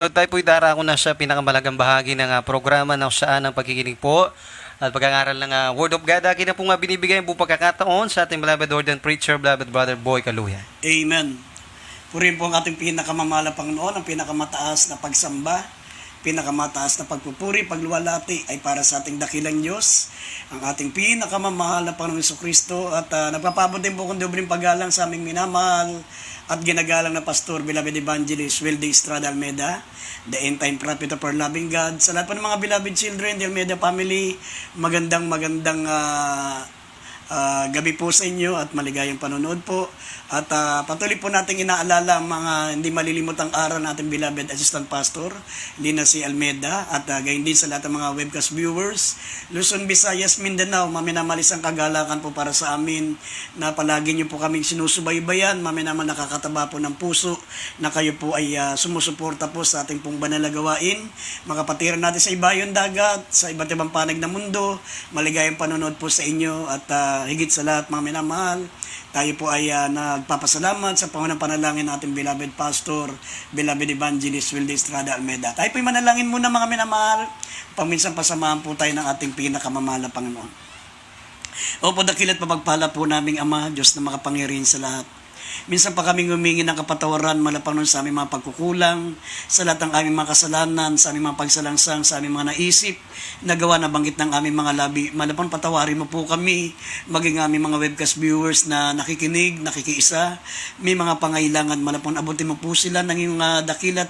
Tayo po'y darako na sa pinakamalagang bahagi ng programa na saan ang pagkikinig po at pag-aaral ng Word of God. Akin na po nga binibigay ang buong pagkakataon sa ating beloved ordained preacher, beloved brother Boy Kaluya. Amen. Purihin po ang ating pinakamamahal na Panginoon, ang pinakamataas na pagsamba, pinakamataas na pagpupuri, pagluwalhati ay para sa ating dakilang Diyos, ang ating pinakamamahal na Panginoong Jesucristo. At nagpapabot din po kong dobring paggalang sa aming minamahal at ginagalang na pastor, beloved evangelist Wilde Estrada Almeida, the end time prophet of our loving God. Sa lahat po ng mga beloved children, the Almeida family, magandang gabi po sa inyo at maligayang panonood po. At patuloy po natin inaalala ang mga hindi malilimutang araw natin beloved assistant pastor, hindi na si Almeida, at gayon din sa lahat ng mga webcast viewers, Luzon, Visayas, Mindanao. Maminamalis ang kagalakan po para sa amin na palagi nyo po kaming sinusubaybayan. Maminaman nakakataba po ng puso na kayo po ay sumusuporta po sa ating pong banal na gawain. Makapatiran natin sa ibayong dagat, sa iba't ibang panig ng mundo. Maligayang panonood po sa inyo at higit sa lahat mga minamahal, tayo po ay nagpapasalamat sa pangunang panalangin natin beloved pastor, beloved evangelist Wilde Estrada Almeida. Tayo po ay manalangin muna mga minamahal, paminsan pasamahan po tayo ng ating pinakamamahal na Panginoon. Opo, dakilat pagpala po naming Ama, Diyos na makapangyarihan sa lahat. Minsan pa kaming humingi ng kapatawaran malapang nun sa aming mga pagkukulang, sa lahat ng aming mga kasalanan, sa aming mga pagsalangsang, sa aming mga naisip, nagawa na banggit ng aming mga labi. Malapang patawarin mo po kami, maging aming mga webcast viewers na nakikinig, nakikiisa, may mga pangailangan, malapang abutin mo po sila ng iyong dakilat,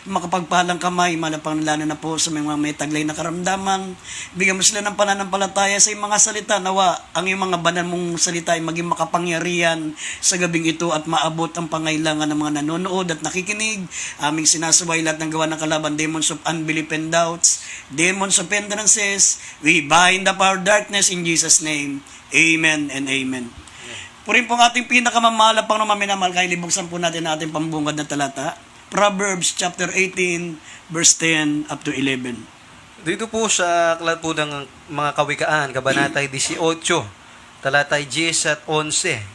makapagpalang kamay, malapang lalo na po sa mga may taglay na karamdaman. Bigyan mo sila ng pananampalataya sa iyong mga salita. Nawa, ang iyong mga banal mong salita ay maging makapangyarihan sa gabing ito at maabot ang pangailangan ng mga nanonood at nakikinig. Aming sinasabay lahat ng gawa ng kalaban, demons of unbelief and doubts, demons of hindrances. We bind up our darkness in Jesus' name. Amen and amen. Purin po ang ating pinakamamahal pang minamahal, kaya libuksan po natin ating pambungad na talata. Proverbs chapter 18 verse 10 up to 11. Dito po sa aklat po ng mga kawikaan, kabanatay 18, talatay 10 at 11.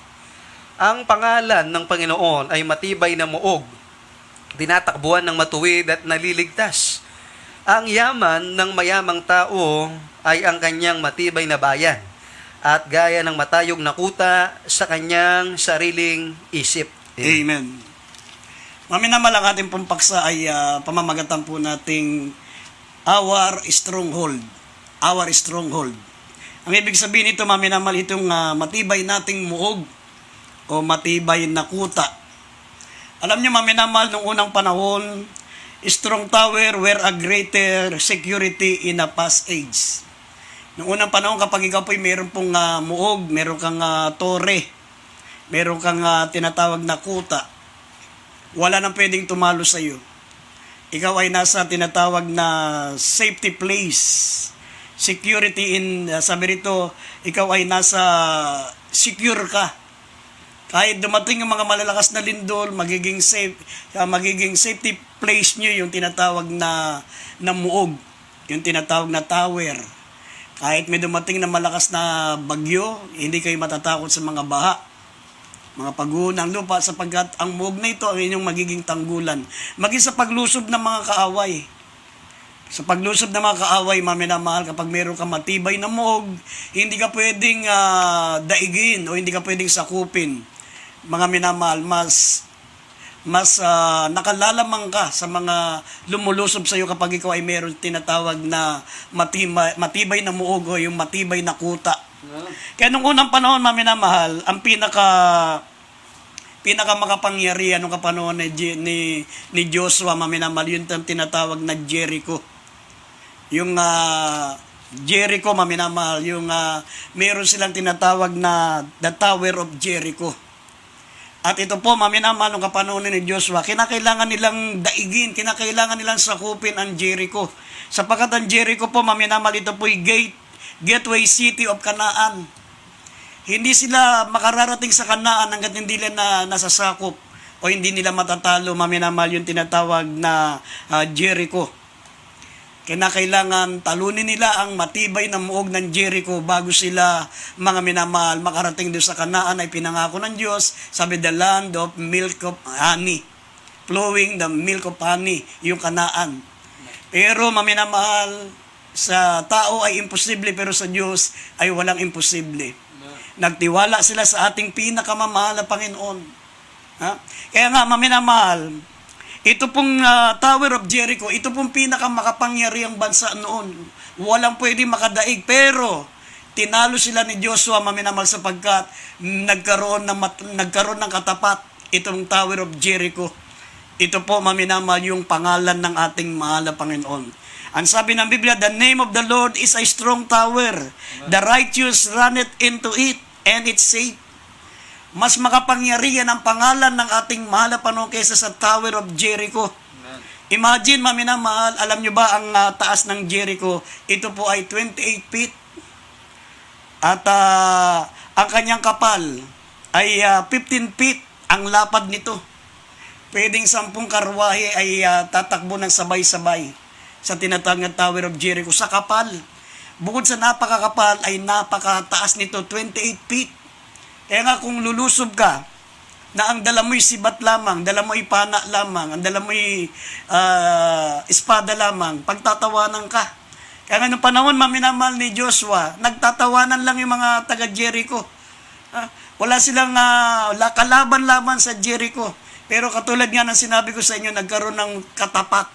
Ang pangalan ng Panginoon ay matibay na muog, tinatakbuhan ng matuwid at naliligtas. Ang yaman ng mayamang tao ay ang kanyang matibay na bayan, at gaya ng matayog na kuta sa kanyang sariling isip. Amen. Maminamahal, ang ating pong paksa ay pamamagatan po nating our stronghold. Our stronghold. Ang ibig sabihin nito, maminamahal, itong matibay nating muog o matibay na kuta. Alam niyo, maminamahal, nung unang panahon, strong tower were a greater security in a past age. Nung unang panahon, kapag ikaw po'y meron pong muog, meron kang tore, meron kang tinatawag na kuta, wala nang pwedeng tumalo sa iyo. Ikaw ay nasa tinatawag na safety place. Security in, sabi rito, ikaw ay nasa secure ka. Kahit dumating yung mga malalakas na lindol, magiging safety place nyo yung tinatawag na muog, yung tinatawag na tower. Kahit may dumating na malakas na bagyo, hindi kayo matatakot sa mga baha, mga pagguho ng lupa, sapagkat ang muog na ito ang inyong magiging tanggulan. Maging sa paglusob ng mga kaaway. Sa paglusob ng mga kaaway, maminamahal, kapag meron ka matibay na muog, hindi ka pwedeng daigin o hindi ka pwedeng sakupin. Mga minamahal, mas nakalalamang ka sa mga lumulusob sa iyo kapag ikaw ay meron tinatawag na matibay na muog o yung matibay na kuta. Kaya nung unang panahon, maminamahal, ang pinaka makapangyarihan nung kapanahon ni Joshua, maminamahal, yun tinatawag na Jericho. Yung Jericho, maminamahal, yung meron silang tinatawag na the Tower of Jericho. At ito po, maminamahal, nung kapanahon ni Joshua, kinakailangan nilang daigin, kinakailangan nilang sakupin ang Jericho. Sapagkat ang Jericho po, maminamahal, ito po'y gateway city of Canaan. Hindi sila makararating sa Canaan hanggat hindi nila nasasakop o hindi nila matatalo, maminamahal, yung tinatawag na Jericho. Kinakailangan talunin nila ang matibay na muog ng Jericho bago sila, mga minamahal, makarating doon sa Canaan ay pinangako ng Diyos, sabi, the land of milk of honey. flowing the milk of honey, yung Kanaan. Pero maminamahal, sa tao ay imposible, pero sa Diyos ay walang imposible. Nagtiwala sila sa ating pinakamamahal na Panginoon. Ha? Kaya nga, maminamahal, ito pong Tower of Jericho, ito pong pinakamakapangyarihang bansa noon. Walang pwede makadaig, pero tinalo sila ni Joshua, maminamahal, sapagkat nagkaroon ng katapat itong Tower of Jericho. Ito po, maminamahal, yung pangalan ng ating mahal na Panginoon. Ang sabi ng Biblia, the name of the Lord is a strong tower. The righteous runneth into it, and it's safe. Mas makapangyarihan ang pangalan ng ating mahal na Panginoon kaysa sa Tower of Jericho. Amen. Imagine, maminamahal, alam nyo ba ang taas ng Jericho? Ito po ay 28 feet. At ang kanyang kapal ay 15 feet ang lapad nito. Pwedeng 10 karwahe ay tatakbo ng sabay-sabay sa tinatawag na Tower of Jericho sa kapal. Bukod sa napakakapal ay napakataas nito, 28 feet. Kaya nga kung lulusob ka, na ang dala mo'y sibat lamang, dala mo'y pana lamang, ang dala mo'y espada lamang, pagtatawanan ka. Kaya nga nung panahon, maminamahal ni Joshua, nagtatawanan lang yung mga taga-Jericho. Wala silang kalaban-laban sa Jericho. Pero katulad nga ng sinabi ko sa inyo, nagkaroon ng katapat.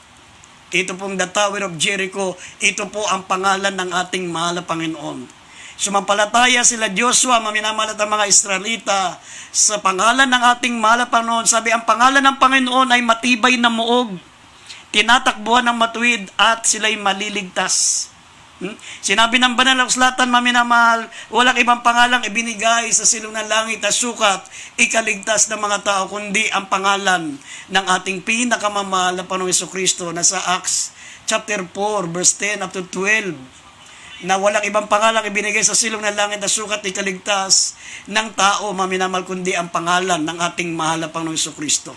Ito pong the Tower of Jericho, ito po ang pangalan ng ating mahal na Panginoon. Sumampalataya sila Joshua, maminamahal at ang mga Israelita, sa pangalan ng ating mahal na Panginoon. Sabi, ang pangalan ng Panginoon ay matibay na muog, tinatakbuhan ng matuwid, at sila'y maliligtas. Sinabi ng banal na kasulatan, maminamahal, walang ibang pangalang ibinigay sa silong ng langit at sukat ikaligtas ng mga tao, kundi ang pangalan ng ating pinakamamahal na Panginoong Jesucristo, na sa Acts chapter 4 verse 10 up to 12, na walang ibang pangalang ibinigay sa silong ng langit at sukat ikaligtas ng tao, maminamahal, kundi ang pangalan ng ating mahal na Panginoong Jesucristo.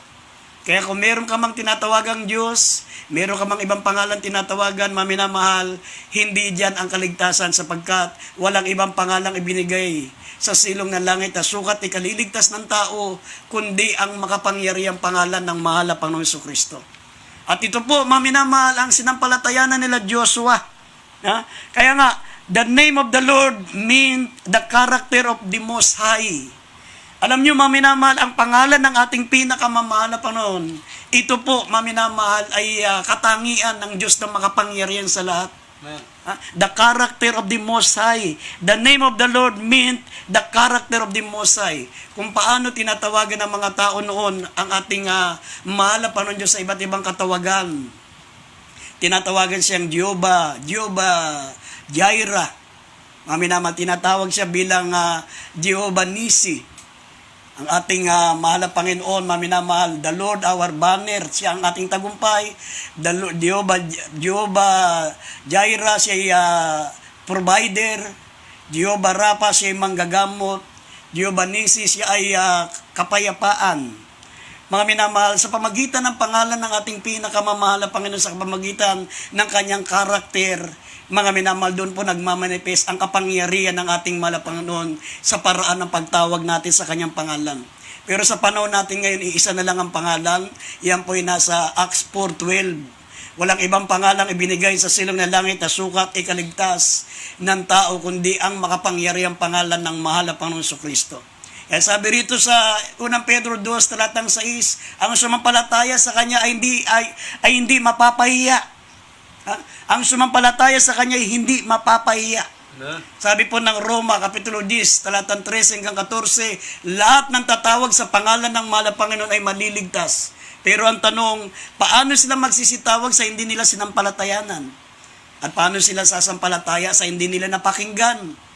Kaya kung meron ka mang tinatawagang Diyos, meron ka mang ibang pangalan tinatawagan, maminamahal, hindi diyan ang kaligtasan, sapagkat walang ibang pangalang ibinigay sa silong ng langit na sukat ikaliligtas ng tao, kundi ang makapangyarihang pangalan ng mahal na Panginoong Jesucristo. At ito po, maminamahal, ang sinampalatayanan nila Joshua. Kaya nga, the name of the Lord means the character of the Most High. Alam nyo, maminamahal, ang pangalan ng ating pinakamamahal na Panginoon, ito po, maminamahal, ay katangian ng Diyos na makapangyarihan sa lahat. The character of the Most High. The name of the Lord meant the character of the Most High. Kung paano tinatawagan ng mga tao noon ang ating mahal na Panginoon Diyos sa iba't ibang katawagan. Tinatawagan siyang Jehovah, Jireh. Maminamahal, tinatawag siya bilang Jehovah Nisi. Ang ating mahal na Panginoon, maminamahal, the Lord our banner, siya ang ating tagumpay. The Lord, Jehovah Jireh, siya ay provider. Jehovah Rapha, siya ay manggagamot. Jehovah Nisi, siya ay kapayapaan. Mga minamahal, sa pamagitan ng pangalan ng ating pinakamamahal na Panginoon, sa pamagitan ng kanyang karakter, mga minamahal, doon po nagmamanifest ang kapangyarihan ng ating mahal na Panginoon sa paraan ng pagtawag natin sa kanyang pangalan. Pero sa panahon natin ngayon, iisa na lang ang pangalan. Yan po ay nasa Acts 4:12. Walang ibang pangalang ibinigay sa silong ng langit na sukat ikaligtas ng tao, kundi ang makapangyarihang pangalan ng mahal na Panginoon Jesucristo. Kaya sabi rito sa 1 Pedro 2, talatang 6, ang sumampalataya sa kanya ay hindi mapapahiya. Ang sumampalataya sa kanya ay hindi mapapahiya. Sabi po ng Roma, Kapitulo 10, talatang 13 hanggang 14, lahat ng tatawag sa pangalan ng mahal na Panginoon ay maliligtas. Pero ang tanong, paano sila magsisitawag sa hindi nila sinampalatayanan? At paano sila sasampalataya sa hindi nila napakinggan?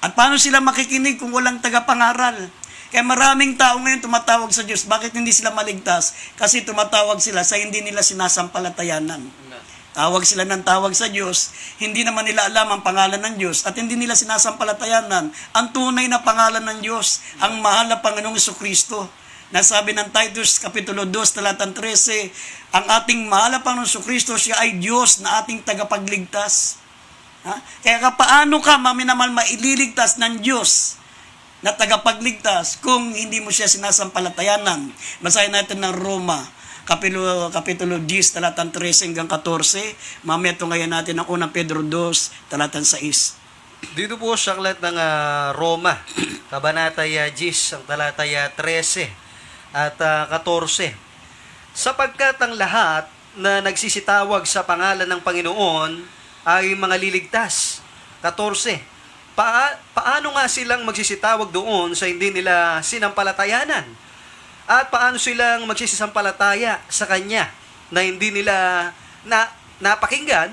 At paano sila makikinig kung walang tagapangaral? Kaya maraming tao ngayon tumatawag sa Diyos. Bakit hindi sila maligtas? Kasi tumatawag sila sa hindi nila sinasampalatayanan. Tawag sila ng tawag sa Diyos, hindi naman nila alam ang pangalan ng Diyos at hindi nila sinasampalatayanan ang tunay na pangalan ng Diyos, ang mahal na Panginoong Jesucristo. Nasabi ng Titus Kapitulo 2, talatang 13, ang ating mahal na Panginoong Jesucristo, siya ay Diyos na ating tagapagligtas. Kaya paano ka, maminamal, maililigtas ng Diyos na tagapagligtas kung hindi mo siya sinasampalatayanan? Basahin natin ng Roma Kapitulo 10, talatang 13 hanggang 14. Mamaya ngayon natin ang unang Pedro 2, talatang 6. Dito po sa aklat ng Roma, Kabanataya 10, ang talataya 13 at 14. Sapagkat ang lahat na nagsisitawag sa pangalan ng Panginoon ay mga liligtas. 14. Paano nga silang magsisitawag doon sa hindi nila sinampalatayanan? At paano silang magsisisampalataya sa Kanya na hindi nila napakinggan?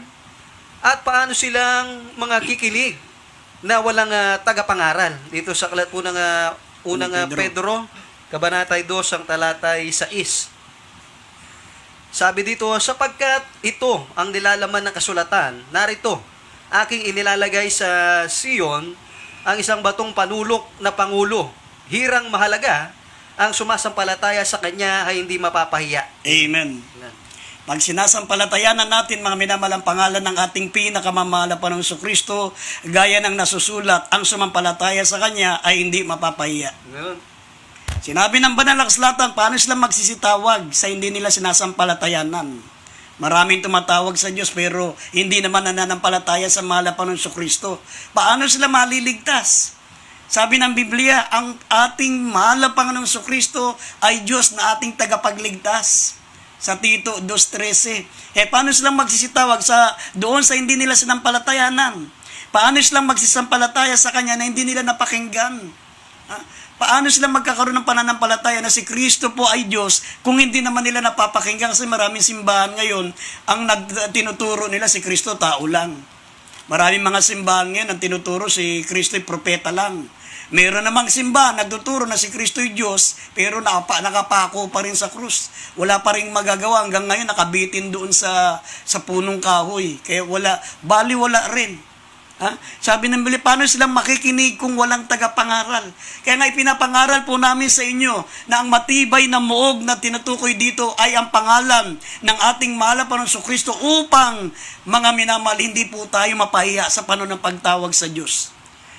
At paano silang mga kikilig na walang tagapangaral? Dito sa aklat po ng unang Pedro, Kabanata 2, ang talatay 6. Sabi dito, sapagkat ito ang nilalaman ng kasulatan, narito, aking inilalagay sa Sion ang isang batong panulok na pangulo. Hirang mahalaga, ang sumasampalataya sa Kanya ay hindi mapapahiya. Amen. Pag sinasampalatayanan natin, mga minamalang pangalan ng ating pinakamamahal na Panginoong Kristo, gaya ng nasusulat, ang sumampalataya sa Kanya ay hindi mapapahiya. Amen. Sinabi ng banal na kasulatan, paano sila magsisitawag sa hindi nila sinasampalatayanan? Maraming tumatawag sa Diyos pero hindi naman nananampalataya sa mahal na Panginoong Kristo. Paano sila maliligtas? Sabi ng Biblia, ang ating mahal na Panginoong Kristo ay Diyos na ating tagapagligtas. Sa Tito 2:13. Paano silang magsisitawag doon sa hindi nila sinampalatayanan? Paano silang magsisampalataya sa Kanya na hindi nila napakinggan? Paano sila magkakaroon ng pananampalataya na si Kristo po ay Diyos kung hindi naman nila napapakinggan? Kasi maraming simbahan ngayon, ang tinuturo nila si Kristo tao lang. Maraming mga simbahan ngayon ang tinuturo si Kristo ay propeta lang. Meron namang simbahan nagtuturo na si Kristo ay Diyos pero nakapako pa rin sa krus. Wala pa rin magagawa hanggang ngayon nakabitin doon sa punong kahoy. Kaya wala rin. Sabi ng Biblia, paano silang makikinig kung walang tagapangaral? Kaya nga ipinapangaral po namin sa inyo na ang matibay na muog na tinutukoy dito ay ang pangalan ng ating mahal na Panginoong Kristo upang mga minamahal, hindi po tayo mapahiya sa panahon ng pagtawag sa Diyos.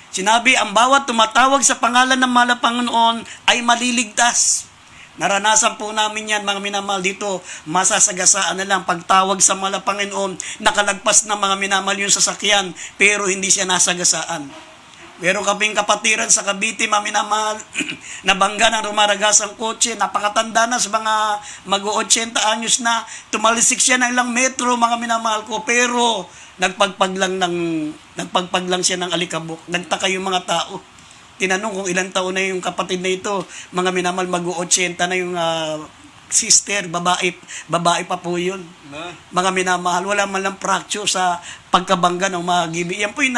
Sinabi, ang bawat tumatawag sa pangalan ng mahal na Panginoon ay maliligtas. Naranasan po namin yan, mga minamahal, dito, masasagasaan na lang pagtawag sa mahal na Panginoon, nakalagpas na mga minamahal yung sasakyan, pero hindi siya nasagasaan. Meron kaming kapatiran sa Cavite, mga minamahal, nabangga ng rumaragas ang kotse, napakatanda na sa mga mag-80 anyos na, tumalisik siya ng ilang metro, mga minamahal ko, pero nagpagpag lang siya ng alikabok. Nagtaka yung mga tao. Tinanong kung ilang taon na yung kapatid na ito, mga minamahal, mag-80 na yung sister, babae pa po yun. Mga minamahal, wala man lang fracture sa pagkabangga ng mga gibi. Yan po yung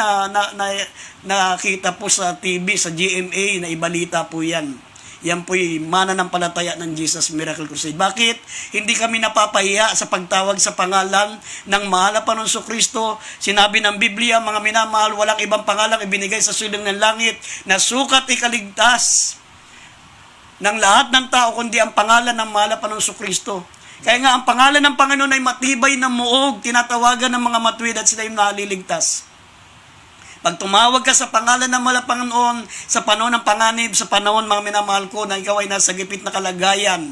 nakita po sa TV, sa GMA, na ibalita po yan. Yan po yung mananampalataya ng Jesus Miracle Crusade. Bakit? Hindi kami napapahiya sa pagtawag sa pangalan ng mahal na Panginoong Kristo. Sinabi ng Biblia, mga minamahal, walang ibang pangalang ibinigay sa sulong ng langit na sukat ikaligtas ng lahat ng tao kundi ang pangalan ng mahal na Panginoong Kristo. Kaya nga, ang pangalan ng Panginoon ay matibay na muog, tinatawagan ng mga matuwid at sila yung naliligtas. Pag tumawag ka sa pangalan ng mahal na Panginoon, sa panahon ng panganib, sa panahon, mga minamahal ko, na ikaw ay nasa gipit na kalagayan,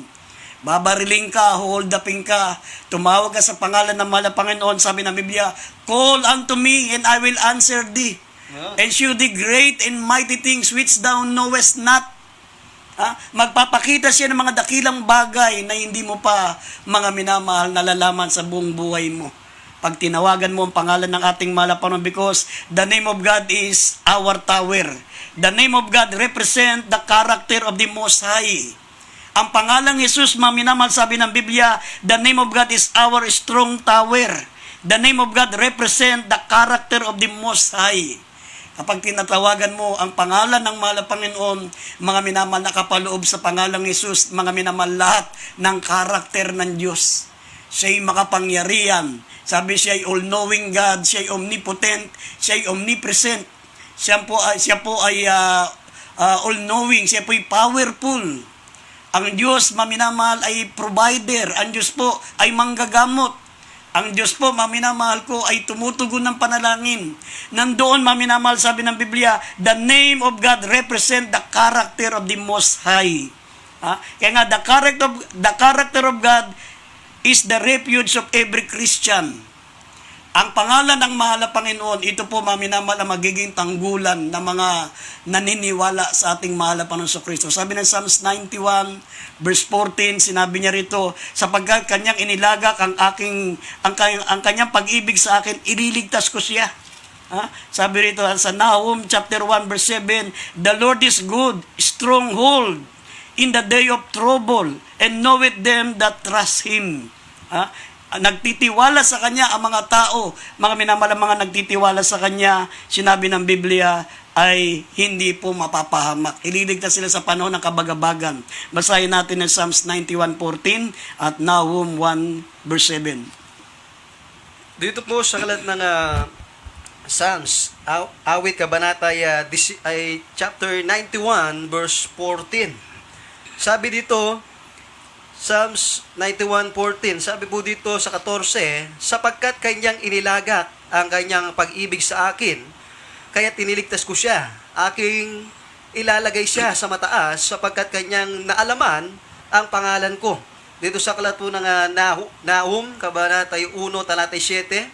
babariling ka, hold upin ka, tumawag ka sa pangalan ng mahal na Panginoon, sabi ng Biblia, call unto me and I will answer thee, and shew thee great and mighty things which thou knowest not. Magpapakita siya ng mga dakilang bagay na hindi mo pa, mga minamahal, nalalaman sa buong buhay mo. Pag tinawagan mo ang pangalan ng ating mahal na Panginoon, because the name of God is our tower. The name of God represent the character of the Most High. Ang pangalang Jesus, mga minamahal, sabi ng Biblia, the name of God is our strong tower. The name of God represent the character of the Most High. Kapag tinatawagan mo ang pangalan ng mahal na Panginoon, mga minamahal, nakapaloob sa pangalang Jesus, mga minamahal, lahat ng karakter ng Diyos. Siya'y makapangyarihan. Sabi, siya ay all-knowing God, siya ay omnipotent, siya ay omnipresent. Siya po ay all-knowing, siya po ay powerful. Ang Diyos, maminamahal, ay provider. Ang Diyos po ay manggagamot. Ang Diyos po, maminamahal ko, ay tumutugon ng panalangin. Nandoon, maminamahal, sabi ng Biblia, the name of God represent the character of the Most High. Kaya nga, the character of God is the refuge of every Christian. Ang pangalan ng mahal na Panginoon, ito po maminamahal ang magiging tanggulan ng mga naniniwala sa ating mahal na Panginoon Kristo. Sabi ng Psalms 91, verse 14, sinabi niya rito, sapagkat kanyang inilagak ang kanyang pag-ibig sa akin, ililigtas ko siya. Ha? Sabi rito sa Nahum chapter 1 verse 7, the Lord is good, stronghold in the day of trouble, and knoweth them that trust Him. Ha? Nagtitiwala sa Kanya ang mga tao, mga minamalang mga nagtitiwala sa Kanya, sinabi ng Biblia, ay hindi po mapapahamak. Ililigtas sila sa panahon ng kabagabagan. Basahin natin ang Psalms 91:14 at Nahum 1 verse 7. Dito po sa kalat ng Psalms, awit kabanata ay chapter 91 verse 14. Sabi dito, Psalms 91:14, sabi po dito sa 14, sapagkat kanyang inilagak ang kanyang pag-ibig sa akin, kaya tiniligtas ko siya. Aking ilalagay siya sa mataas sapagkat kanyang naalaman ang pangalan ko. Dito sa aklat po ng Nahum, kabanata 1, talatay 7,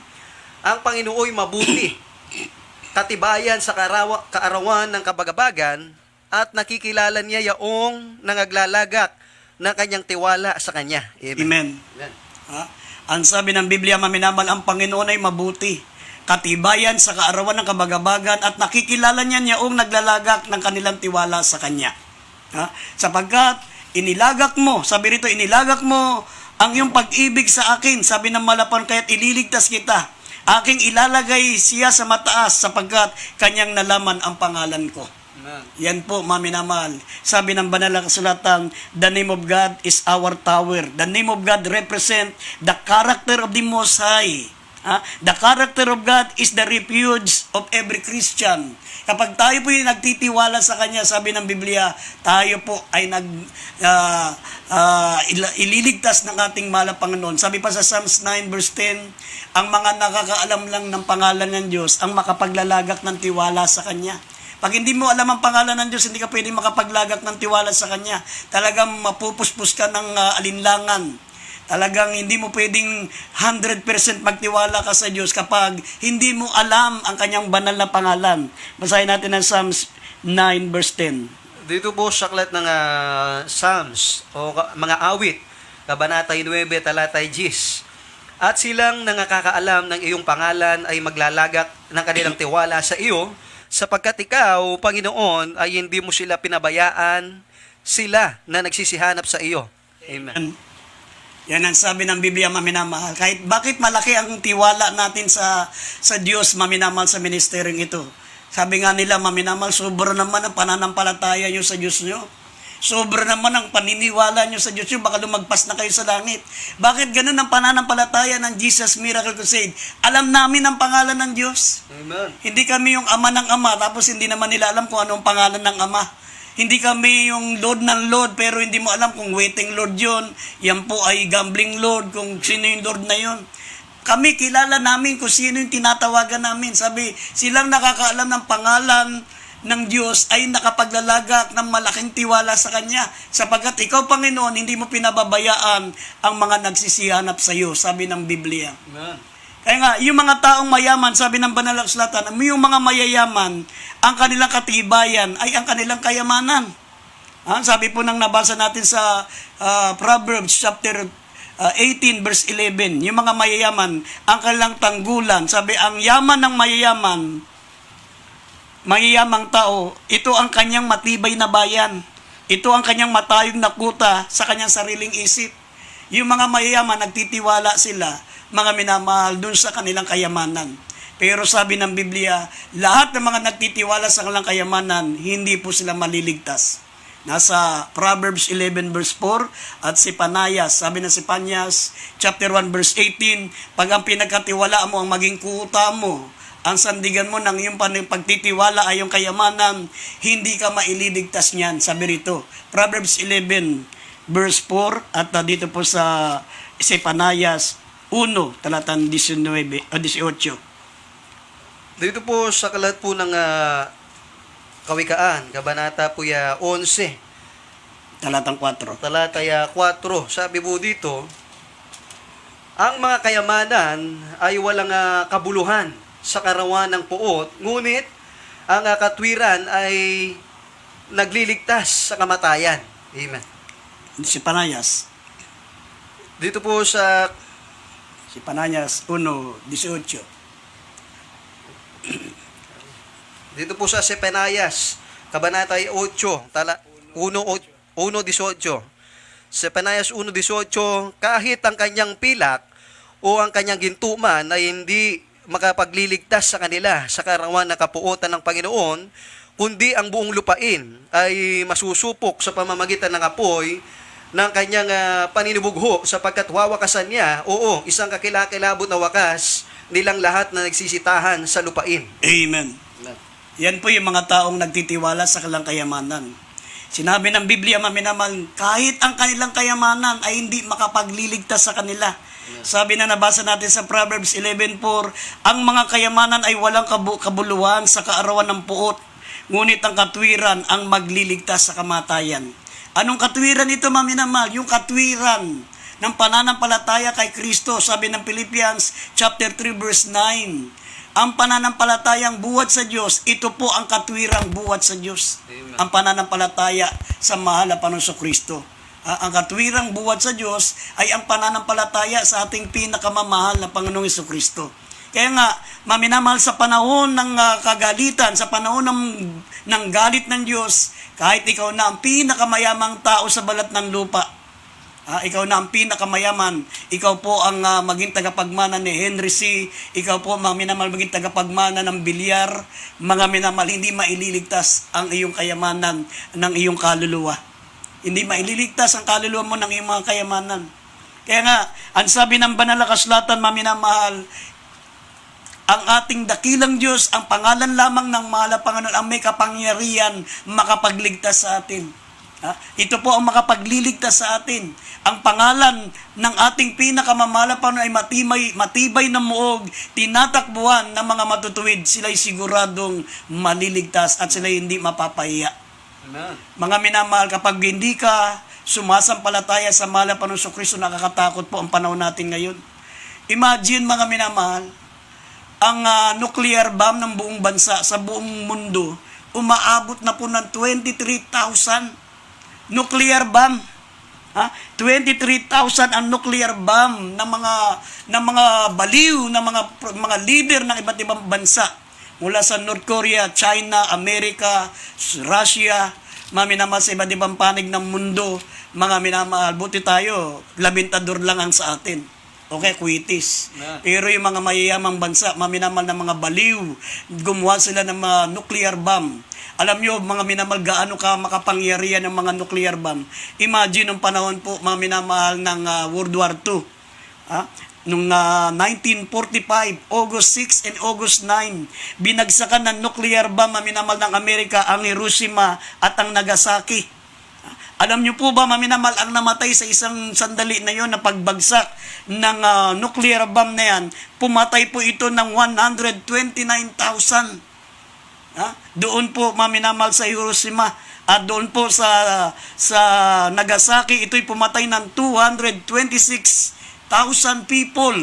ang Panginooy mabuti, katibayan sa kaarawan ng kabagabagan, at nakikilala niya yaong nangaglagak ng kanyang tiwala sa Kanya. Amen. Amen. Ha? Ang sabi ng Biblia, maminamal, ang Panginoon ay mabuti, katibayan sa kaarawan ng kabagabagan, at nakikilala niya yaong naglalagak ng kanilang tiwala sa Kanya. Ha? Sapagkat inilagak mo, sabi rito, inilagak mo ang iyong pag-ibig sa akin, sabi ng Malapan, kaya't ililigtas kita. Aking ilalagay siya sa mataas sapagkat kanyang nalaman ang pangalan ko. Amen. Yan po, maminamahal. Sabi ng banal na kasulatan, the name of God is our tower. The name of God represent the character of the Most High. The character of God is the refuge of every Christian. Kapag tayo po yung nagtitiwala sa Kanya, sabi ng Biblia, tayo po ay ililigtas ng ating mahal na Panginoon. Sabi pa sa Psalms 9 verse 10, ang mga nakakaalam lang ng pangalan ng Diyos ang makapaglagak ng tiwala sa Kanya. Pag hindi mo alam ang pangalan ng Diyos, hindi ka pwede makapaglagak ng tiwala sa Kanya. Talagang mapupuspos ka ng alinlangan. Talagang hindi mo pwedeng 100% magtiwala ka sa Diyos kapag hindi mo alam ang Kanyang banal na pangalan. Basahin natin ang Psalms 9 verse 10. Dito po sa aklat ng Psalms o mga awit, kabanata 9, talatay 10. At silang nangakakaalam ng iyong pangalan ay maglalagak ng kanilang tiwala sa iyo, sapagkat ikaw, Panginoon, ay hindi mo sila pinabayaan, sila na nagsisihanap sa iyo. Amen. Yan ang sabi ng Biblia, maminamahal. Kahit bakit malaki ang tiwala natin sa Diyos, maminamahal, sa ministeryong ito. Sabi nga nila, maminamahal, sobra naman ang pananampalataya nyo sa Diyos nyo. Sobra naman ang paniniwala nyo sa Diyos nyo, baka lumagpas na kayo sa langit. Bakit ganun ang pananampalataya ng Jesus Miracle Crusade? Alam namin ang pangalan ng Diyos. Amen. Hindi kami yung ama ng ama, tapos hindi naman nila alam kung anong pangalan ng ama. Hindi kami yung Lord ng Lord, pero hindi mo alam kung waiting Lord yun. Yan po ay gambling Lord, kung sino yung Lord na yun. Kami, kilala namin kung sino yung tinatawagan namin. Sabi, silang nakakaalam ng pangalan ng Diyos ay nakapaglalagak ng malaking tiwala sa Kanya. Sapagkat ikaw, Panginoon, hindi mo pinababayaan ang mga nagsisihanap sa iyo, sabi ng Biblia. Amen. Kaya nga, yung mga taong mayaman, sabi ng banal na kasulatan, yung mga mayayaman, ang kanilang katibayan ay ang kanilang kayamanan. Sabi po nang nabasa natin sa Proverbs chapter 18 verse 11, yung mga mayayaman, ang kanilang tanggulan. Sabi, ang yaman ng mayayamang tao, ito ang kanyang matibay na bayan. Ito ang kanyang matayog na kuta sa kanyang sariling isip. Yung mga mayayaman, nagtitiwala sila, mga minamahal, dun sa kanilang kayamanan. Pero sabi ng Biblia, lahat ng mga nagtitiwala sa kanilang kayamanan, hindi po sila maliligtas. Nasa Proverbs 11 verse 4 at Sipanayas, sabi ng Sipanyas, chapter 1 verse 18, pag ang pinagkatiwala mo ang maging kuta mo, ang sandigan mo ng iyong pagtitiwala ay yung kayamanan, hindi ka maililigtas niyan. Sabi rito, Proverbs 11 verse 4 at dito po sa Sipanayas 1, talatang 19 o 18. Dito po sa kalat po ng Kawikaan, kabanata po 11, Talatang 4. talatay 4, sabi po dito, Ang mga kayamanan ay walang kabuluhan sa karawan ng puot, ngunit ang katwiran ay nagliligtas sa kamatayan. Amen. Si Panayas. Dito po sa Si Panayas 1:18. Dito po sa Sepenayas, Kabanata 8, 1:18. Sepenayas 1:18, kahit ang kanyang pilak o ang kanyang gintuman ay hindi makapagliligtas sa kanila sa karawan na kapuotan ng Panginoon, kundi ang buong lupain ay masusupok sa pamamagitan ng apoy ng kanyang paninubugho sapagkat wawakasan niya, oo, isang kakilakilabot na wakas nilang lahat na nagsisitahan sa lupain. Amen. Yan po yung mga taong nagtitiwala sa kanilang kayamanan. Sinabi ng Biblia, maminamal, kahit ang kanilang kayamanan ay hindi makapagliligtas sa kanila. Sabi na nabasa natin sa Proverbs 11:4, ang mga kayamanan ay walang kabuluhan sa kaarawan ng puot, ngunit ang katwiran ang magliligtas sa kamatayan. Anong katwiran ito, maminamal? Yung katwiran ng pananampalataya kay Kristo. Sabi ng Philippians chapter 3 verse 9, ang pananampalatayang buhat sa Diyos, ito po ang katwirang buhat sa Diyos. Amen. Ang pananampalataya sa mahal na Panginoong Kristo. Ang katwirang buhat sa Diyos ay ang pananampalataya sa ating pinakamamahal na Panginoong Kristo. Kaya nga, maminamahal sa panahon ng kagalitan, sa panahon ng galit ng Diyos, kahit ikaw na ang pinakamayamang tao sa balat ng lupa, ikaw na ang pinakamayaman, ikaw po ang maging tagapagmana ni Henry C., ikaw po minamahal maging tagapagmana ng Bilyar, mga minamahal, hindi maililigtas ang iyong kayamanan ng iyong kaluluwa. Hindi maililigtas ang kaluluwa mo ng iyong mga kayamanan. Kaya nga, ang sabi ng banal na kasulatan, maminamahal, ang ating dakilang Diyos, ang pangalan lamang ng mahal na Panginoon, ang may kapangyarihan makapagligtas sa atin. Ito po ang makapagliligtas sa atin. Ang pangalan ng ating pinakamamahal na Panginoon ay matibay na muog, tinatakbuhan ng mga matutuwid. Sila'y siguradong maliligtas at sila'y hindi mapapahiya. Amen. Mga minamahal, kapag hindi ka sumasampalataya sa mahal na Panginoon Kristo, nakakatakot po ang panahon natin ngayon. Imagine, mga minamahal, ang nuclear bomb ng buong bansa sa buong mundo, umaabot na po ng 23,000 nuclear bomb. 23,000 ang nuclear bomb ng mga baliw, ng mga leader ng iba't ibang bansa. Mula sa North Korea, China, Amerika, Russia, maminamahal sa iba't ibang panig ng mundo. Mga minamahal, buti tayo, labintador lang ang sa atin. Okay, kwitis. Pero yung mga mayayamang bansa, maminamahal na mga baliw, gumawa sila ng mga nuclear bomb. Alam nyo, mga minamahal, gaano ka makapangyarihan ng mga nuclear bomb. Imagine nung panahon po, mga minamahal ng World War II. Nung 1945, August 6 and August 9, binagsakan ng nuclear bomb, mga minamahal ng Amerika, ang Hiroshima at ang Nagasaki. Alam nyo po ba, maminamahal, ang namatay sa isang sandali na yon na pagbagsak ng nuclear bomb na yan, pumatay po ito ng 129,000. Doon po, maminamahal, sa Hiroshima at doon po sa Nagasaki, ito'y pumatay ng 226,000 people.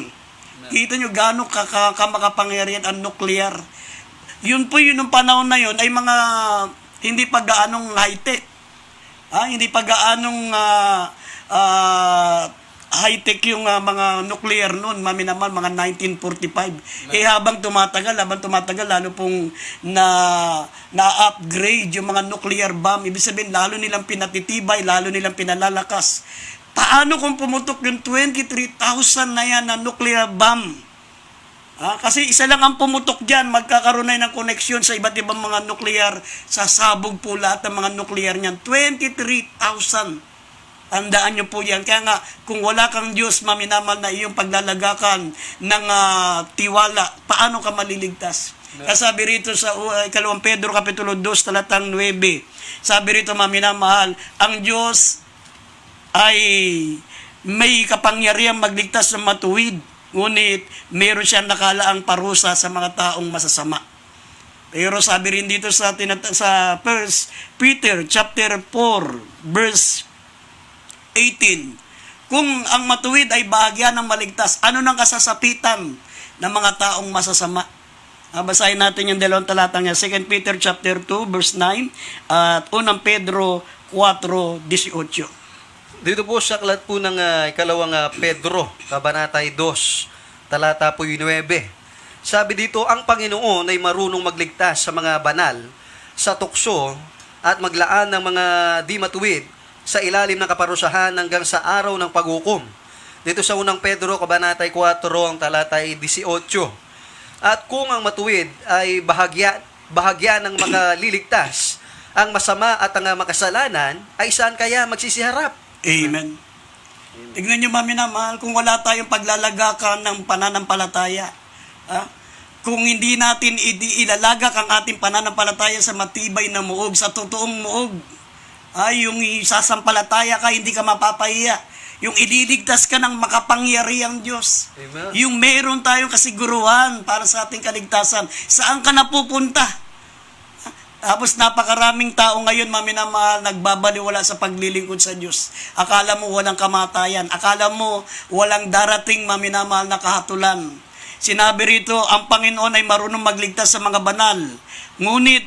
Kita nyo gaano kamakapangyarihan ang nuclear. Yun po yun, ng panahon na yun, ay mga hindi pa gaanong high-tech. Hindi pa gaanong high-tech yung mga nuclear noon, maminaman, mga 1945. Habang tumatagal, lalo pong na-upgrade yung mga nuclear bomb. Ibig sabihin, lalo nilang pinatitibay, lalo nilang pinalalakas. Paano kung pumutok yung 23,000 na yan na nuclear bomb? Kasi isa lang ang pumutok dyan, magkakaroon na ng koneksyon sa iba't ibang mga nuclear, sasabog po lahat ng mga nuclear niyan. 23,000. Tandaan nyo po yan. Kaya nga, kung wala kang Diyos, maminamal na iyong paglalagakan ng tiwala, paano ka maliligtas? Kasabi rito sa 2 Pedro Kapitulo 2, talatang 9, sabi rito, maminamahal, ang Diyos ay may kapangyarihan magligtas ng matuwid, ngunit meron siyang nakalaang parusa sa mga taong masasama. Pero sabi rin dito sa 1 Peter chapter 4 verse 18, Kung ang matuwid ay bahagya ng maligtas, ano nang kasasapitan ng mga taong masasama? Basahin natin yung dalawang talatang yan. 2 Peter chapter 2, verse 9 at 1 Pedro 4:18. Dito po sa aklat po ng ikalawang Pedro, Kabanata 2, talata po 9. Sabi dito, ang Panginoon ay marunong magligtas sa mga banal, sa tukso, at maglaan ng mga di matuwid sa ilalim ng kaparusahan hanggang sa araw ng paghukom. Dito sa 1 Pedro, Kabanata 4, ang talata 18. At kung ang matuwid ay bahagya ng makaliligtas, ang masama at ang makasalanan ay saan kaya magsisiharap? Amen. Tignan nyo, maminamahal, kung wala tayong paglalagakan ng pananampalataya, kung hindi natin ilalagak ang ating pananampalataya sa matibay na muog, sa totoong muog, yung isasampalataya ka, hindi ka mapapahiya. Yung ililigtas ka ng makapangyarihang Diyos. Amen. Yung meron tayong kasiguruhan para sa ating kaligtasan. Saan ka napupunta? Tapos napakaraming tao ngayon, maminamahal, nagbabaliwala sa paglilingkod sa Diyos. Akala mo walang kamatayan. Akala mo walang darating, maminamahal, na kahatulan. Sinabi rito, ang Panginoon ay marunong magligtas sa mga banal. Ngunit,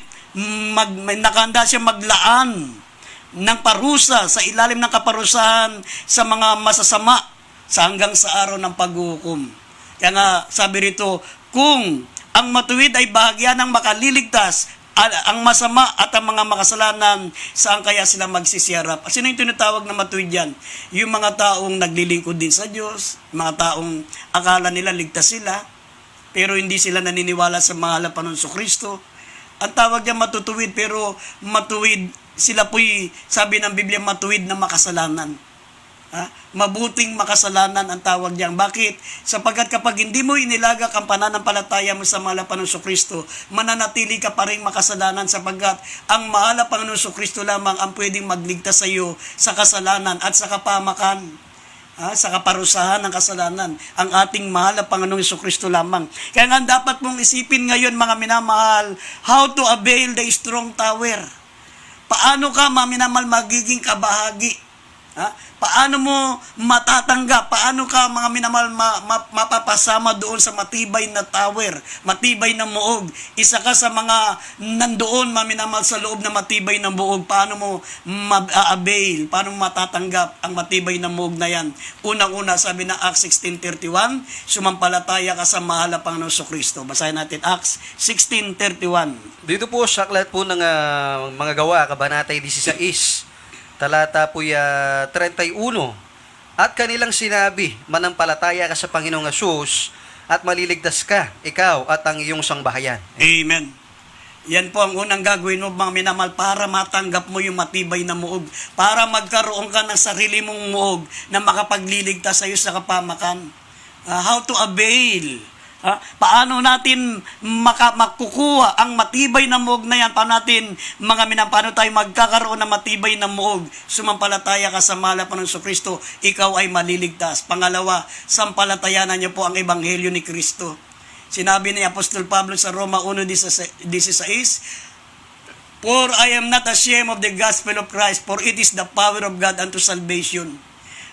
nakahanda siya maglaan ng parusa sa ilalim ng kaparusahan sa mga masasama sa hanggang sa araw ng paghukom. Kaya nga, sabi rito, kung ang matuwid ay bahagya ng makaliligtas, ang masama at ang mga makasalanan, saan kaya sila magsisiyarap? Sino yung tinatawag na matuwid yan? Yung mga taong naglilingkod din sa Diyos, mga taong akala nila ligtas sila, pero hindi sila naniniwala sa mahal na Panginoong Kristo. Ang tawag niya matutuwid, pero matuwid, sila po'y, sabi ng Biblia, matuwid na makasalanan. Mabuting makasalanan ang tawag niyan. Bakit? Sapagkat kapag hindi mo inilagak ang pananampalataya mo sa mahal na Panginoong Kristo, mananatili ka pa rin makasalanan sapagkat ang mahal na Panginoong Kristo lamang ang pwedeng magligtas sa iyo sa kasalanan at sa kapamakan. Sa kaparusahan ng kasalanan, ang ating mahal na Panginoong Kristo lamang. Kaya nga dapat mong isipin ngayon, mga minamahal, how to avail the strong tower. Paano ka, mga minamahal, magiging kabahagi? Paano mo matatanggap? Paano ka, mga minamahal, mapapasama doon sa matibay na tower, matibay na muog? Isa ka sa mga nandoon, mga minamahal, sa loob na matibay na muog. Paano mo ma-avail? Paano mo matatanggap ang matibay na muog na yan? Unang-una, sabi ng Acts 16:31, sumampalataya ka sa mahal na Panginoong Kristo. Basahin natin Acts 16:31. Dito po sa aklat po ng mga gawa, Kabanata 16, talata po 31. At kanilang sinabi, manampalataya ka sa Panginoong Hesus at maliligtas ka, ikaw at ang iyong sangbahayan. Amen. Yan po ang unang gagawin mo, mga minamahal, para matanggap mo yung matibay na muog. Para magkaroon ka ng sarili mong muog na makapagliligtas sa iyo sa kapamakan. How to avail. Paano natin makukuha ang matibay na muog na yan? Paano natin, paano tayo magkakaroon ng matibay na muog? Sumampalataya ka sa mahal na Panginoong Kristo, ikaw ay maliligtas. Pangalawa, sampalatayanan niyo po ang Ebanghelyo ni Kristo. Sinabi ni Apostol Pablo sa Roma 1:16, For I am not ashamed of the gospel of Christ, for it is the power of God unto salvation.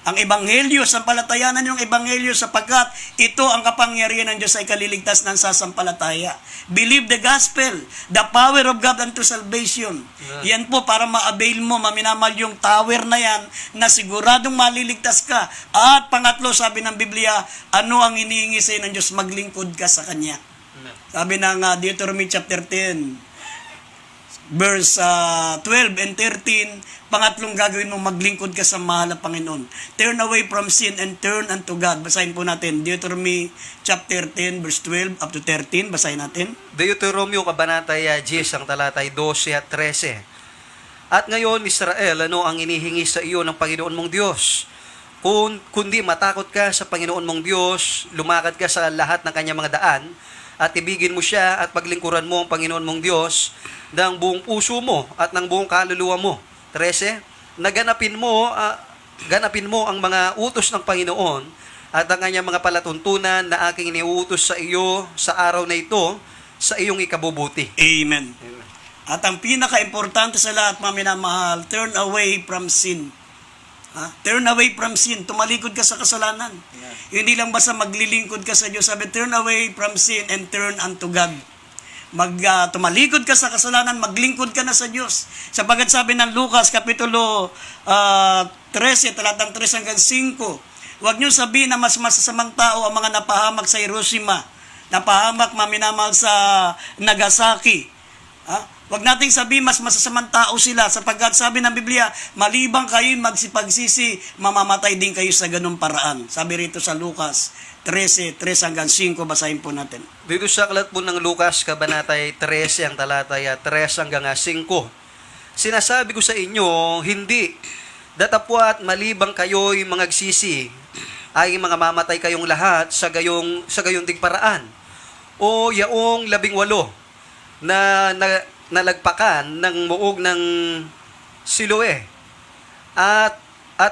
Ang Ebanghelyo, sampalatayanan yung Ebanghelyo sapagkat ito ang kapangyarihan ng Diyos ay kaliligtas ng sasampalataya. Believe the gospel, the power of God unto salvation. Yan po para ma-avail mo, maminamal yung tower na yan na siguradong maliligtas ka. At pangatlo, sabi ng Biblia, ano ang inihingi sa'yo ng Diyos? Maglingkod ka sa Kanya. Sabi ng Deuteronomy chapter 10, verse 12 and 13, pangatlong gagawin mo, maglingkod ka sa mahal na Panginoon. Turn away from sin and turn unto God. Basahin po natin, Deuteronomy chapter 10, verse 12 up to 13. Basahin natin. Deuteronomio, Kabanata 10, ang talatay 12 at 13. At ngayon, Israel, ano ang inihingi sa iyo ng Panginoon mong Diyos? Kundi matakot ka sa Panginoon mong Diyos, lumakad ka sa lahat ng kanyang mga daan, at ibigin mo siya at paglingkuran mo ang Panginoon mong Diyos ng buong puso mo at ng buong kaluluwa mo. 13, ganapin mo ang mga utos ng Panginoon at ang kanyang mga palatuntunan na aking iniuutos sa iyo sa araw na ito sa iyong ikabubuti. Amen. At ang pinaka-importante sa lahat, mga minamahal, turn away from sin. Turn away from sin. Tumalikod ka sa kasalanan. Hindi lang basta maglilingkod ka sa Diyos. Sabi, turn away from sin and turn unto God. Tumalikod ka sa kasalanan, maglingkod ka na sa Diyos. Sapagat sabi ng Lucas, Kapitulo 13, talatang 3 hanggang 5, huwag niyo sabihin na mas masasamang tao ang mga napahamak sa Hiroshima, napahamak maminamahal sa Nagasaki. Huwag nating sabihin mas masasamang tao sila, sapagkat sabi ng Biblia, malibang kayo magsipagsisi, mamamatay din kayo sa ganung paraan. Sabi rito sa Lucas 13, 3 hanggang 5, basahin po natin. Dito sa aklat po ng Lucas, kabanatay 13, ang talatay 3 hanggang 5. Sinasabi ko sa inyo, hindi. Datapwat malibang kayo'y mangagsisi, ay mga mamatay kayong lahat sa gayong ding paraan. O yaong 18 na nalagpakan ng muog ng Siloe at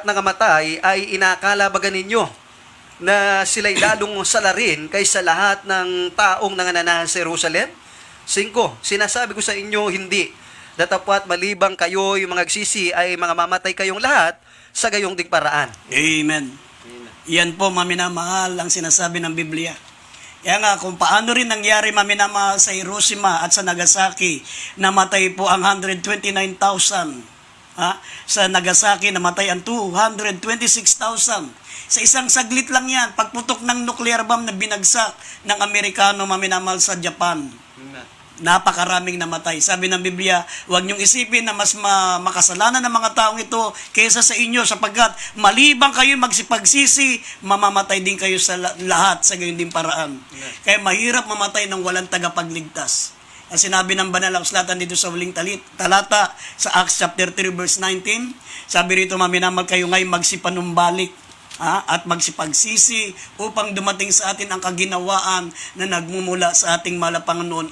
nangamatay ay inakala baga ninyo na sila'y lalong salarin kaysa lahat ng taong nangananahan sa Jerusalem? 5. Sinasabi ko sa inyo, hindi. Datapwat malibang kayo'y mangagsisi ay mga mamatay kayong lahat sa gayong ding paraan. Amen. Yan po, maminamahal, ang sinasabi ng Biblia. Kaya nga, kung paano rin nangyari maminamahal sa Hiroshima at sa Nagasaki, namatay po ang 129,000. Sa Nagasaki, namatay ang 226,000. Sa isang saglit lang yan, pagputok ng nuclear bomb na binagsak ng Amerikano maminamahal sa Japan. Napakaraming namatay. Sabi ng Biblia, huwag niyong isipin na mas makasalanan ng mga taong ito kaysa sa inyo, sapagkat malibang kayo magsipagsisi, mamamatay din kayo sa lahat sa gayon din paraan. Kaya mahirap mamatay ng walang tagapagligtas. Ang sinabi ng banal na kasulatan dito sa huling talata sa Acts chapter 3 verse 19, sabi rito, maminamal kayo ngayon magsipanumbalik at magsipagsisi upang dumating sa atin ang kaginawaan na nagmumula sa ating malapangan noon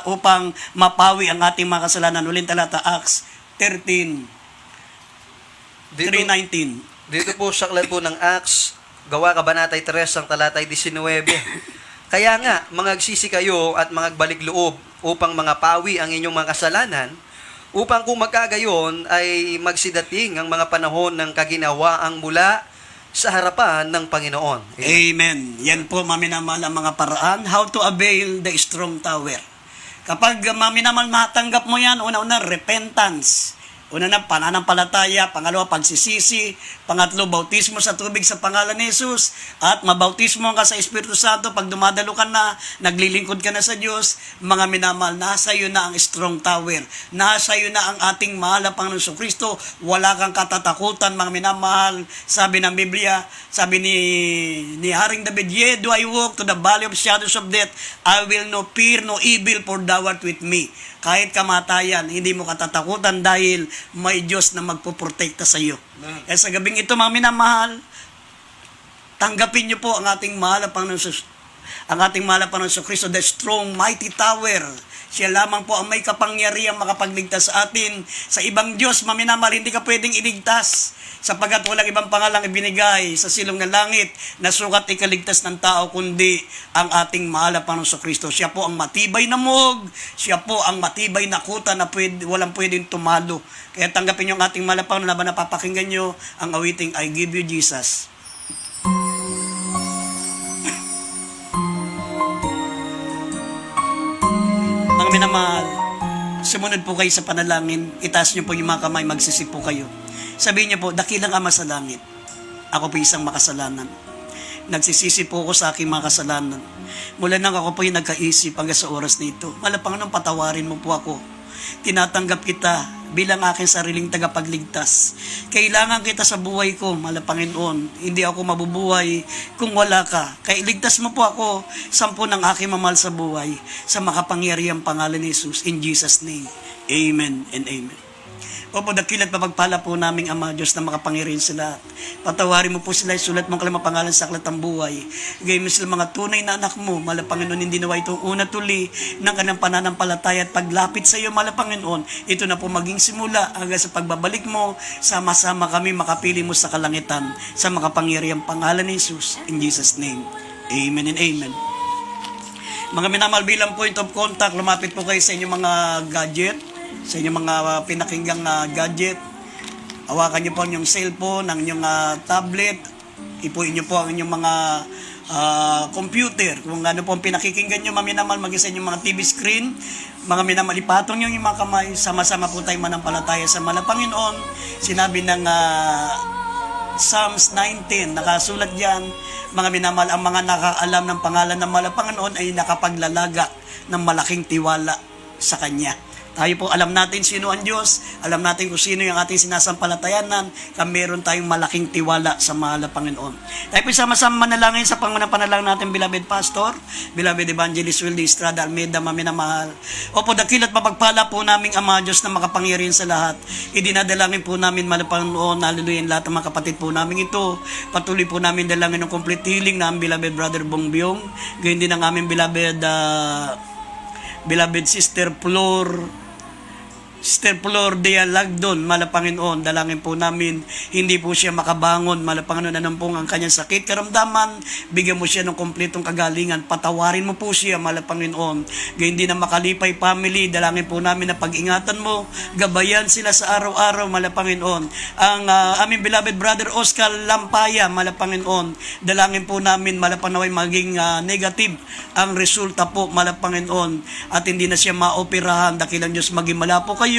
upang mapawi ang ating mga kasalanan. Ulit talata, Acts 13, 3:19. Dito po sa aklat po ng Acts, gawa kabanatay 3, ang talatay 19. Kaya nga, mangagsisi kayo at mangagbalik loob upang mapawi ang inyong mga kasalanan, upang kung magkagayon ay magsidating ang mga panahon ng kaginawaang mula sa harapan ng Panginoon. Amen. Yan po, maminamahal, ang mga paraan. How to avail the strong tower. Kapag maminamahal, matanggap mo yan, una-una, repentance. Una na, pananampalataya. Pangalawa, pagsisisi. Pangatlo, bautismo sa tubig sa pangalan ni Jesus. At mabautismo ka sa Espiritu Santo. Pag dumadalo ka na, naglilingkod ka na sa Diyos, mga minamahal, nasa iyo na ang strong tower. Nasa iyo na ang ating mahal na Panginoon Jesucristo. Wala kang katatakutan, mga minamahal. Sabi ng Biblia, sabi ni Haring David, yea, do I walk to the valley of shadows of death, I will no fear, no evil, for thou art with me. Kahit kamatayan, hindi mo katatakutan dahil may Diyos na magpoprotekta sa iyo. Kaya sa gabing ito, mga minamahal, tanggapin niyo po ang ating mahal na Panginoon Kristo, the strong, mighty tower. Siya lamang po ang may kapangyarihang makapagligtas sa atin. Sa ibang Diyos, maminamahal, hindi ka pwedeng iligtas, sapagkat walang ibang pangalang ibinigay sa silong ng langit na sukat ikaligtas ng tao, kundi ang ating mahal na Panginoon Kristo. Siya po ang matibay na muog, siya po ang matibay na kuta na walang pwedeng tumalo. Kaya tanggapin niyo ang ating mahal na Panginoon, na napapakinggan niyo ang awiting I Give You Jesus. Mga minamahal, sumunod po kayo sa panalangin, itaas niyo po yung mga kamay, magsisip po kayo. Sabihin niyo po, dakilang Ama sa langit, ako po isang makasalanan. Nagsisisi po ako sa aking mga kasalanan. Mula nang ako po yung nagkaisip hanggang sa oras na ito, Panginoon, patawarin mo po ako. Tinatanggap kita bilang aking sariling tagapagligtas. Kailangan kita sa buhay ko, Panginoon. Hindi ako mabubuhay kung wala ka. Kaya iligtas mo po ako, sampu ng aking mamahal sa buhay, sa makapangyarihang pangalan ni Jesus. In Jesus' name, amen and amen. Opo, dakilat papagpala po naming Ama Diyos na makapangyarihan sa lahat. Patawarin mo po sila, sulat mong kalamapangalan sa aklat ng buhay. Gayun mo sila mga tunay na anak mo, Panginoon, hindi nawa itong una tuli ng kanang pananampalataya at paglapit sa iyo, Panginoon. Ito na po maging simula hanggang sa pagbabalik mo, sama-sama kami makapili mo sa kalangitan, sa makapangyarihang pangalan ni Jesus. In Jesus' name, amen and amen. Mga minamahal, bilang point of contact, lumapit po kayo sa inyong mga gadget, sa inyong mga pinakinggang gadget. Hawakan niyo po ang inyong cellphone, ang inyong tablet, ipuin niyo po ang inyong mga computer, kung ano po ang pinakikinggan nyo, maminamal, mag-isa yung mga TV screen, mga minamal, ipatong nyo yung mga kamay, sama-sama po tayo manampalataya sa Panginoon. Sinabi ng Psalms 19, nakasulat diyan, mga minamal, ang mga nakaalam ng pangalan ng Panginoon ay nakapaglalaga ng malaking tiwala sa Kanya. Tayo po alam natin sino ang Diyos, alam natin kung sino yung ating sinasampalatayanan, kaya meron tayong malaking tiwala sa mahal na Panginoon. Tayo po sama-sama manalangin sa pangunapanalangin natin, beloved Pastor, beloved Evangelist Wildy Estrada Almeida, maminamahal. Opo, dakilat mapagpala po naming Ama Diyos na makapangyarihan sa lahat. Idinadalangin po namin, mahal na Panginoon, hallelujah, lahat ng mga kapatid po namin ito. Patuloy po namin dalangin ng complete healing na ang beloved Brother Bongbyong, gayon din ang aming beloved Sister Flor Dea Lagdon, mahal na Panginoon, dalangin po namin, hindi po siya makabangon, mahal na Panginoon, anong pong ang kanyang sakit, karamdaman, bigyan mo siya ng kompletong kagalingan, patawarin mo po siya, mahal na Panginoon, gayon din ang Makalipay family, dalangin po namin na pag-ingatan mo, gabayan sila sa araw-araw, mahal na Panginoon, ang aming beloved brother Oscar Lampaya, mahal na Panginoon, dalangin po namin, mahal na Panginoon, maging negative ang resulta po, mahal na Panginoon, at hindi na siya maoperahan, dakilang Diyos, maging malapo kayo,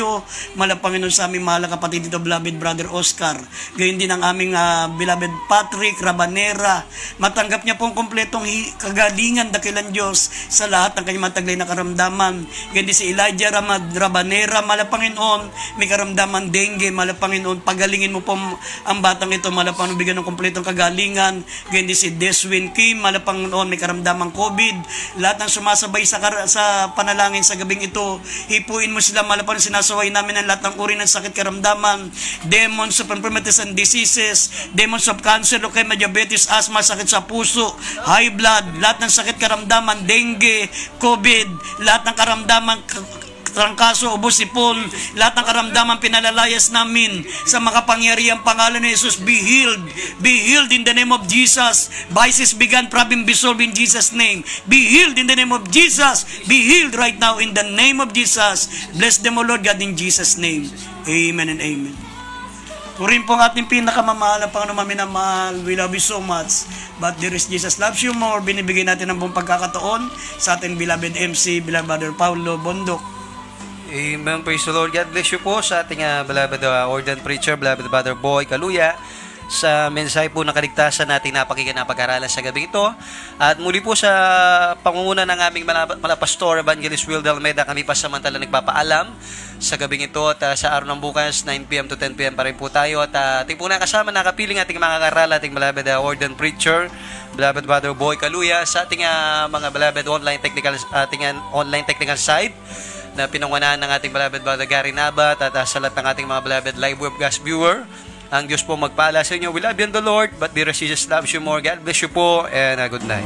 mahal na Panginoon, sa aming mahal na kapatid dito, beloved brother Oscar. Gayon din ang aming beloved Patrick Rabanera. Matanggap niya pong kompletong kagalingan, dakilang Diyos, sa lahat ng kanyang mataglay na karamdaman. Gayon din si Elijah Rabanera, mahal na Panginoon, may karamdaman dengue, mahal na Panginoon, pagalingin mo po ang batang ito, mahal na Panginoon, bigyan ng kompletong kagalingan. Gayon din si Deswin Kim, mahal na Panginoon, may karamdamang COVID. Lahat ng sumasabay sa panalangin sa gabing ito, hipuin mo sila, mahal na Panginoon, sinasaway namin ang lahat ng uri ng sakit, karamdaman, demons of infirmities and diseases, demons of cancer, leukemia, diabetes, asthma, sakit sa puso, high blood, lahat ng sakit, karamdaman, dengue, COVID, lahat ng karamdaman, trangkaso, ubos, sipon, lahat ng karamdaman pinalalayas namin sa makapangyarihang pangalan ni Jesus. Be healed in the name of Jesus. Vices began, problem be solved in Jesus' name. Be healed in the name of Jesus. Be healed right now in the name of Jesus. Bless them, O Lord God, in Jesus' name. Amen and amen. Turin po ang ating pinakamamahal na Panginoon, maminamahal. We love you so much. But there is Jesus loves you more. Binibigay natin ang buong pagkakataon sa ating beloved MC, beloved Brother Paulo Bondok. Amen. Praise the Lord. God bless you po sa ating beloved ordained preacher, beloved Brother Boy Kaluya, sa mensahe po ng kaligtasan natin napakinggan na pag-aralan sa gabi ito. At muli po sa pangunguna ng aming Pastor Evangelist Wildy Almeida, kami pa samantala nagpapaalam sa gabing ito, at sa araw ng bukas 9 p.m. to 10 p.m. pa rin po tayo, at ating po nakasama nakapiling ating mga karal, ating beloved ordained preacher, beloved Brother Boy Kaluya, sa ating mga beloved online technical side na pinangunahan ng ating beloved Brother Gary Nabat, at sa lahat ng ating mga beloved live webcast viewer. Ang Diyos po magpala sa inyo. We love you in the Lord, but dear Jesus loves you more. God bless you po, and good night.